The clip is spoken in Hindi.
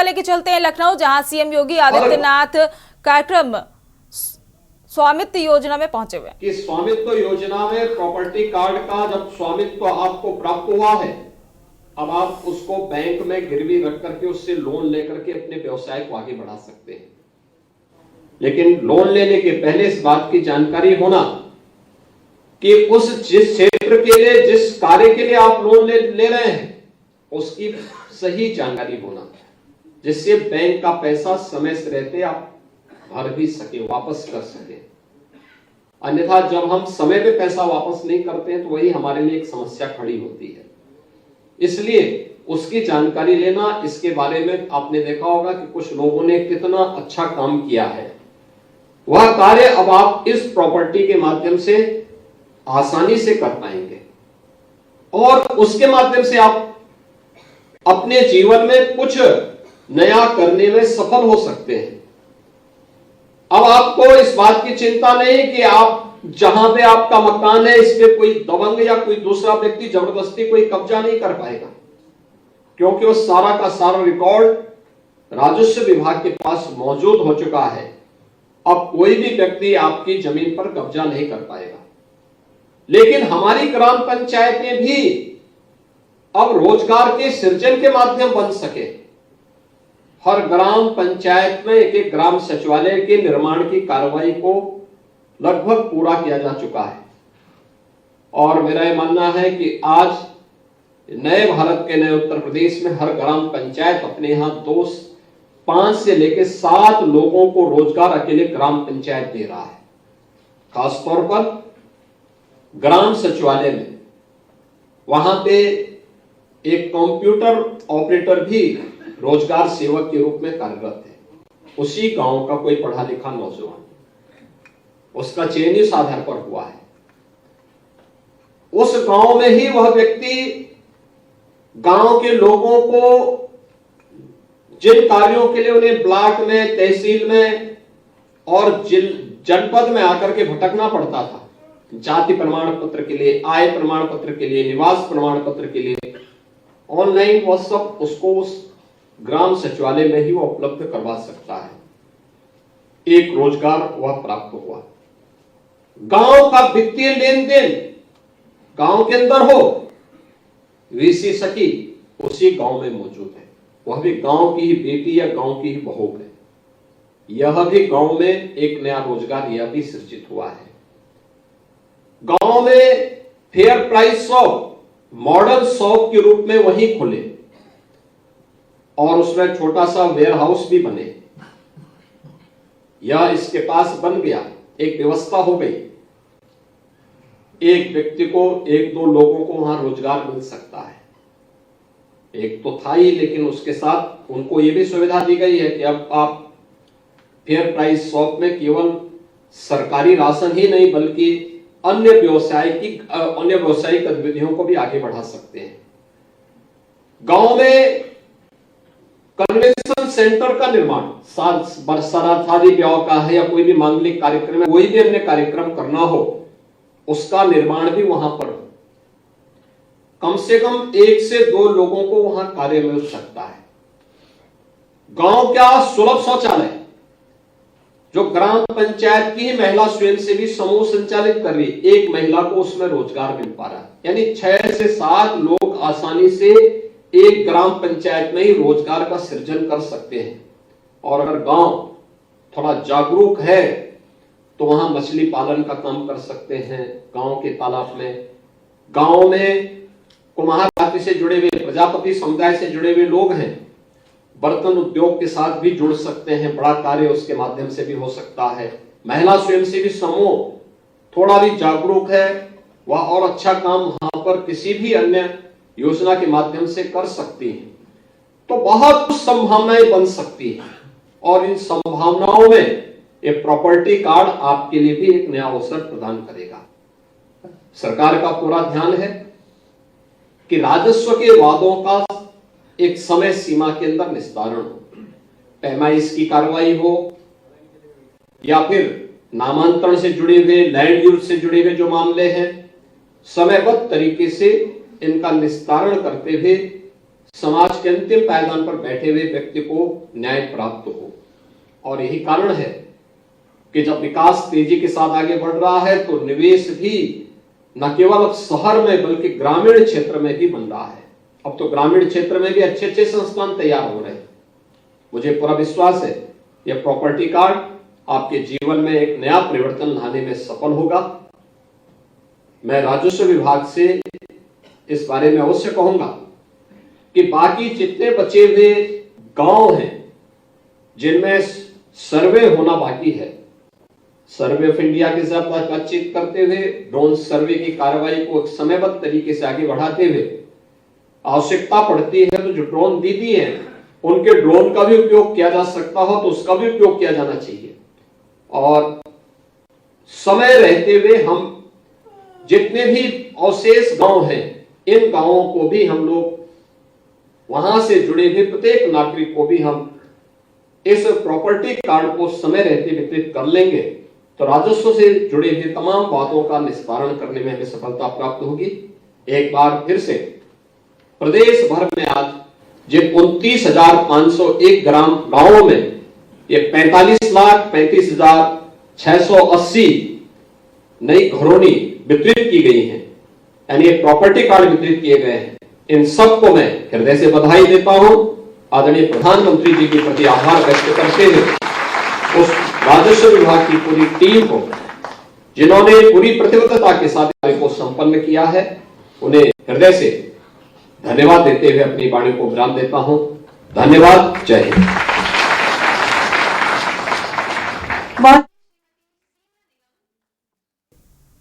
लेके चलते हैं लखनऊ, जहां सीएम योगी आदित्यनाथ कार्यक्रम स्वामित्व योजना में पहुंचे हुए कि स्वामित्व योजना में प्रॉपर्टी कार्ड का जब स्वामित्व आपको प्राप्त हुआ है, अब आप उसको बैंक में गिरवी रख करके उससे लोन लेकर के अपने व्यवसाय को आगे बढ़ा सकते हैं। लेकिन लोन लेने के पहले इस बात की जानकारी होना कि जिस क्षेत्र के लिए, जिस कार्य के लिए आप लोन ले रहे हैं, उसकी सही जानकारी होना, जिससे बैंक का पैसा समय से रहते आप भर भी सके, वापस कर सके। अन्यथा जब हम समय पे पैसा वापस नहीं करते हैं तो वही हमारे लिए एक समस्या खड़ी होती है। इसलिए उसकी जानकारी लेना, इसके बारे में आपने देखा होगा कि कुछ लोगों ने कितना अच्छा काम किया है। वह कार्य अब आप इस प्रॉपर्टी के माध्यम से आसानी से कर पाएंगे और उसके माध्यम से आप अपने जीवन में कुछ नया करने में सफल हो सकते हैं। अब आपको इस बात की चिंता नहीं कि आप जहां पे आपका मकान है इस पे कोई दबंग या कोई दूसरा व्यक्ति जबरदस्ती कोई कब्जा नहीं कर पाएगा, क्योंकि वो सारा का सारा रिकॉर्ड राजस्व विभाग के पास मौजूद हो चुका है। अब कोई भी व्यक्ति आपकी जमीन पर कब्जा नहीं कर पाएगा। लेकिन हमारी ग्राम पंचायतें भी अब रोजगार के सृजन के माध्यम बन सके। हर ग्राम पंचायत में एक ग्राम सचिवालय के निर्माण की कार्रवाई को लगभग पूरा किया जा चुका है और मेरा यह मानना है कि आज नए भारत के नए उत्तर प्रदेश में हर ग्राम पंचायत अपने यहां 5 से लेकर 7 लोगों को रोजगार अकेले ग्राम पंचायत दे रहा है। खासतौर पर ग्राम सचिवालय में वहां पे एक कंप्यूटर ऑपरेटर भी रोजगार सेवक के रूप में कार्यरत है। उसी गांव का कोई पढ़ा लिखा नौजवान, उसका चयन इस आधार पर हुआ है। उस गांव में ही वह व्यक्ति गांव के लोगों को जिन कार्यों के लिए उन्हें ब्लॉक में, तहसील में और जनपद में आकर के भटकना पड़ता था, जाति प्रमाण पत्र के लिए, आय प्रमाण पत्र के लिए, निवास प्रमाण पत्र के लिए, ऑनलाइन वह सब उसको उस ग्राम सचिवालय में ही वो उपलब्ध करवा सकता है। एक रोजगार वह प्राप्त हुआ। गांव का वित्तीय लेन देन गांव के अंदर हो, वीसी सखी उसी गांव में मौजूद है। वह भी गांव की ही बेटी या गांव की ही बहू है। यह भी गांव में एक नया रोजगार यह भी सृजित हुआ है। गांव में fair price shop, model shop के रूप में वही खुले और उसमें छोटा सा वेयर हाउस भी बने। यह इसके पास बन गया, एक व्यवस्था हो गई। एक व्यक्ति को, 1-2 लोगों को वहां रोजगार मिल सकता है। एक तो था ही, लेकिन उसके साथ उनको यह भी सुविधा दी गई है कि अब आप फेयर प्राइस शॉप में केवल सरकारी राशन ही नहीं बल्कि अन्य व्यवसायिक गतिविधियों को भी आगे बढ़ा सकते हैं। गांव में कन्वेंशन सेंटर का निर्माण, शादी ब्याह का है या कोई भी मांगलिक कार्यक्रम है, कोई भी अन्य कार्यक्रम करना हो, उसका निर्माण भी वहां पर कम से कम 1 से 2 लोगों को वहां कार्य मिल सकता है। गांव का सुलभ शौचालय जो ग्राम पंचायत की ही महिला स्वयंसेवी समूह संचालित कर रही, एक महिला को उसमें रोजगार मिल पा रहा है। यानी 6 से 7 लोग आसानी से एक ग्राम पंचायत में ही रोजगार का सृजन कर सकते हैं। और अगर गांव थोड़ा जागरूक है तो वहां मछली पालन का काम कर सकते हैं। गांव के तालाब में, गांव में कुम्हार जाति से जुड़े हुए, प्रजापति समुदाय से जुड़े हुए लोग हैं, बर्तन उद्योग के साथ भी जुड़ सकते हैं। बड़ा कार्य उसके माध्यम से भी हो सकता है। महिला स्वयंसेवी समूह थोड़ा भी जागरूक है, वह और अच्छा काम वहां पर किसी भी अन्य योजना के माध्यम से कर सकती है। तो बहुत कुछ संभावनाएं बन सकती हैं और इन संभावनाओं में ये प्रॉपर्टी कार्ड आपके लिए भी एक नया अवसर प्रदान करेगा। सरकार का पूरा ध्यान है कि राजस्व के वादों का एक समय सीमा के अंदर निस्तारण हो, पैमाइश की कार्रवाई हो या फिर नामांतरण से जुड़े हुए, लैंड यूज से जुड़े हुए जो मामले हैं, समयबद्ध तरीके से इनका निस्तारण करते हुए समाज के अंतिम पायदान पर बैठे हुए व्यक्ति को न्याय प्राप्त हो। और यही कारण है कि जब विकास तेजी के साथ आगे बढ़ रहा है तो निवेश भी न केवल अब शहर में बल्कि ग्रामीण क्षेत्र में भी बन रहा है। अब तो ग्रामीण क्षेत्र में भी अच्छे अच्छे संस्थान तैयार हो रहे हैं। मुझे पूरा विश्वास है यह प्रॉपर्टी कार्ड आपके जीवन में एक नया परिवर्तन लाने में सफल होगा। मैं राजस्व विभाग से इस बारे में अवश्य कहूंगा कि बाकी जितने बचे हुए गांव हैं जिनमें सर्वे होना बाकी है, सर्वे ऑफ इंडिया के साथ बातचीत करते हुए ड्रोन सर्वे की कार्रवाई को एक समयबद्ध तरीके से आगे बढ़ाते हुए आवश्यकता पड़ती है तो जो ड्रोन दीदी हैं उनके ड्रोन का भी उपयोग किया जा सकता हो तो उसका भी उपयोग किया जाना चाहिए। और समय रहते हुए हम जितने भी अवशेष गांव हैं इन गांवों को भी हम लोग वहां से जुड़े हुए प्रत्येक नागरिक को भी हम इस प्रॉपर्टी कार्ड को समय रहते वितरित कर लेंगे तो राजस्व से जुड़े हुए तमाम बातों का निस्तारण करने में हमें सफलता प्राप्त होगी। एक बार फिर से प्रदेश भर में आज जिन 29,501 ग्राम गांवों में ये 45,35,680 नई घरौनी वितरित की गई हैं, यानी प्रॉपर्टी कार्ड वितरित किए गए हैं। इन सबको मैं हृदय से बधाई देता हूं। आदरणीय प्रधानमंत्री जी के प्रति आभार व्यक्त करते हुए उस राजस्व विभाग की पूरी टीम को जिन्होंने पूरी प्रतिबद्धता के साथ कार्य को संपन्न किया है उन्हें हृदय से धन्यवाद देते हुए अपनी वाणी को विराम देता हूं। धन्यवाद। जय हिंद।